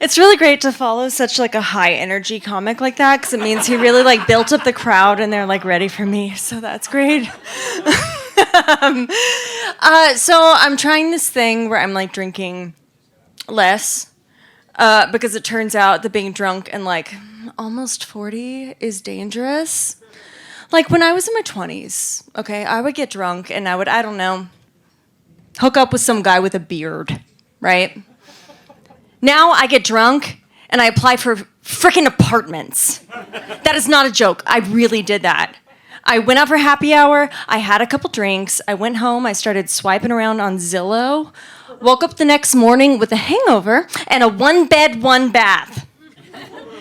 It's really great to follow such like a high energy comic like that because it means he really like built up the crowd and they're like ready for me. So that's great. So I'm trying this thing where I'm like drinking less because it turns out that being drunk and like almost 40 is dangerous. Like when I was in my 20s, okay, I would get drunk and I would, I don't know, hook up with some guy with a beard, right? Now I get drunk and I apply for frickin' apartments. That is not a joke. I really did that. I went out for happy hour. I had a couple drinks. I went home. I started swiping around on Zillow. Woke up the next morning with a hangover and a 1-bed, 1-bath.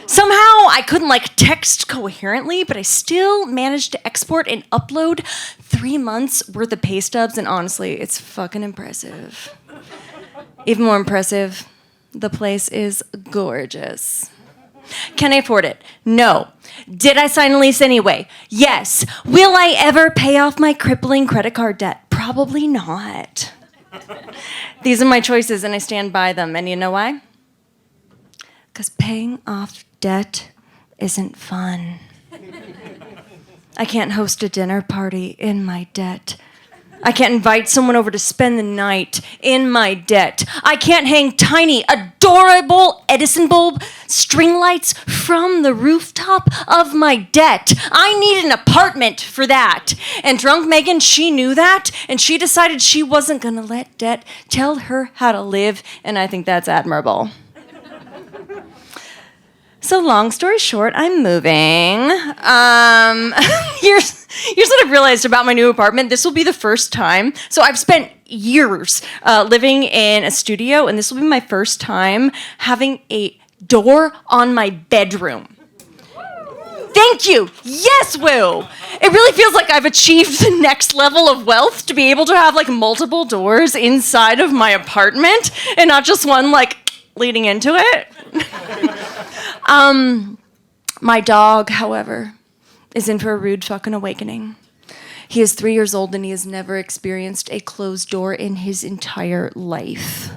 Somehow I couldn't like text coherently, but I still managed to export and upload 3 months worth of pay stubs. And honestly, it's fucking impressive. Even more impressive, the place is gorgeous. Can I afford it? No. Did I sign a lease anyway? Yes. Will I ever pay off my crippling credit card debt? Probably not. These are my choices and I stand by them. And you know why? Because paying off debt isn't fun. I can't host a dinner party in my debt. I can't invite someone over to spend the night in my debt. I can't hang tiny, adorable Edison bulb string lights from the rooftop of my debt. I need an apartment for that. And drunk Meghan, she knew that, and she decided she wasn't going to let debt tell her how to live, and I think that's admirable. So long story short, I'm moving. Here's what I've realized about my new apartment. This will be the first time. So I've spent years living in a studio, and this will be my first time having a door on my bedroom. Thank you. Yes, woo. It really feels like I've achieved the next level of wealth to be able to have like multiple doors inside of my apartment and not just one like leading into it. My dog, however, is in for a rude fucking awakening. He is 3 years old and he has never experienced a closed door in his entire life.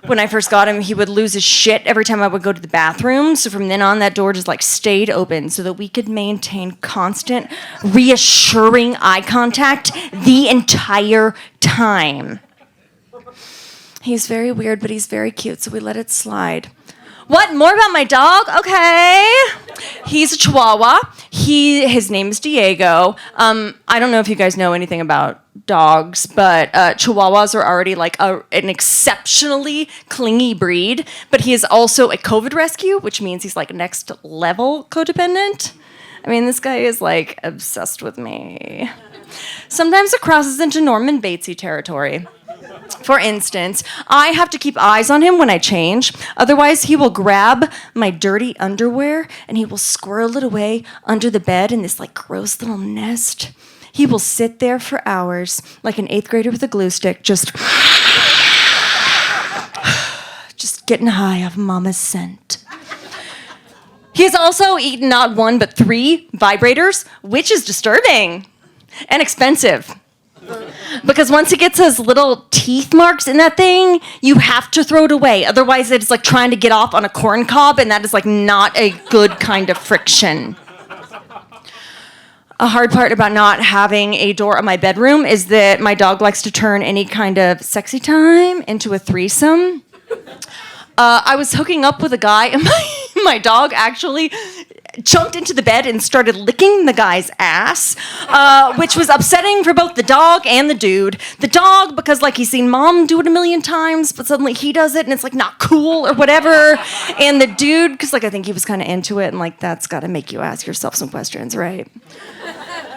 When I first got him, he would lose his shit every time I would go to the bathroom. So from then on, that door just like stayed open so that we could maintain constant, reassuring eye contact the entire time. He's very weird, but he's very cute, so we let it slide. What? More about my dog? Okay. He's a Chihuahua. His name is Diego. I don't know if you guys know anything about dogs, but Chihuahuas are already like an exceptionally clingy breed, but he is also a COVID rescue, which means he's like next level codependent. I mean, this guy is like obsessed with me. Sometimes it crosses into Norman Batesy territory. For instance, I have to keep eyes on him when I change. Otherwise, he will grab my dirty underwear and he will squirrel it away under the bed in this like gross little nest. He will sit there for hours like an 8th grader with a glue stick, just getting high off mama's scent. He has also eaten not 1 but 3 vibrators, which is disturbing and expensive. Because once he gets his little teeth marks in that thing, you have to throw it away. Otherwise, it's like trying to get off on a corn cob, and that is like not a good kind of friction. A hard part about not having a door on my bedroom is that my dog likes to turn any kind of sexy time into a threesome. I was hooking up with a guy, and my dog actually jumped into the bed and started licking the guy's ass, which was upsetting for both the dog and the dude. The dog, because like he's seen mom do it a million times, but suddenly he does it and it's like not cool or whatever. And the dude, because like I think he was kind of into it, and like that's got to make you ask yourself some questions, right?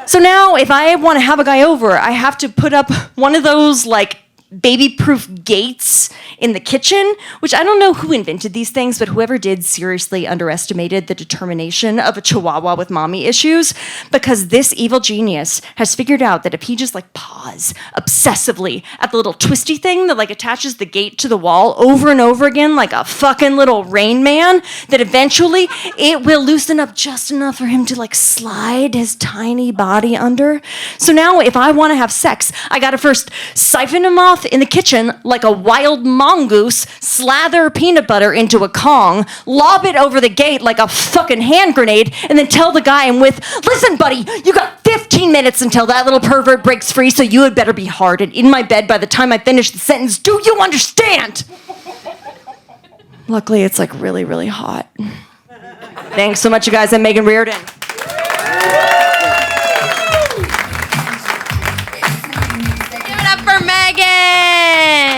So now if I want to have a guy over, I have to put up one of those like baby-proof gates in the kitchen, which I don't know who invented these things, but whoever did seriously underestimated the determination of a Chihuahua with mommy issues, because this evil genius has figured out that if he just like paws obsessively at the little twisty thing that like attaches the gate to the wall over and over again like a fucking little Rain Man, that eventually it will loosen up just enough for him to like slide his tiny body under. So now if I want to have sex, I gotta first siphon him off broth in the kitchen like a wild mongoose, slather peanut butter into a Kong, lob it over the gate like a fucking hand grenade, and then tell the guy I'm with, listen, buddy, you got 15 minutes until that little pervert breaks free, so you had better be hard and in my bed by the time I finish the sentence. Do you understand? Luckily, it's like really, really hot. Thanks so much, you guys. I'm Meghan Reardon. Give it up for Meghan!